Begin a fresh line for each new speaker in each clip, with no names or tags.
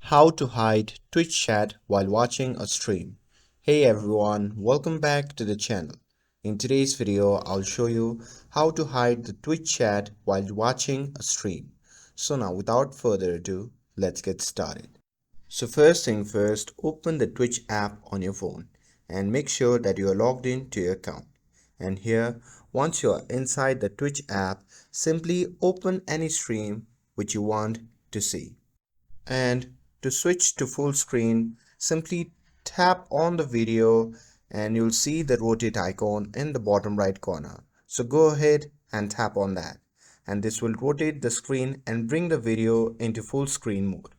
How to hide Twitch chat while watching a stream. Hey everyone, welcome back to the channel. In today's video, I'll show you how to hide the Twitch chat while watching a stream. So now without further ado, let's get started. So first thing first, open the Twitch app on your phone and make sure that you are logged in to your account. And here, once you are inside the Twitch app, simply open any stream which you want to see. And to switch to full screen, simply tap on the video and you'll see the rotate icon in the bottom right corner. So go ahead and tap on that. And this will rotate the screen and bring the video into full screen mode.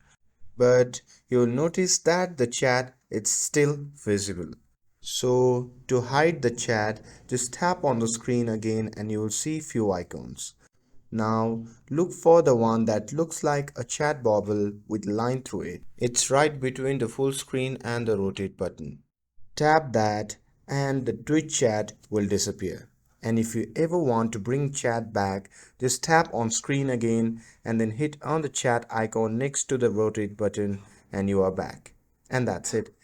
But you'll notice that the chat is still visible. So to hide the chat, just tap on the screen again and you will see few icons. Now look for the one that looks like a chat bubble with a line through it. It's right between the full screen and the rotate button. Tap that and the Twitch chat will disappear. And if you ever want to bring chat back, just tap on screen again and then hit on the chat icon next to the rotate button and you are back. And that's it.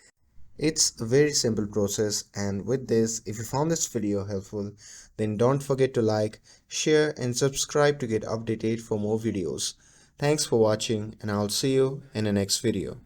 It's a very simple process, and with this, if you found this video helpful, then don't forget to like, share and subscribe to get updated for more videos. Thanks for watching and I'll see you in the next video.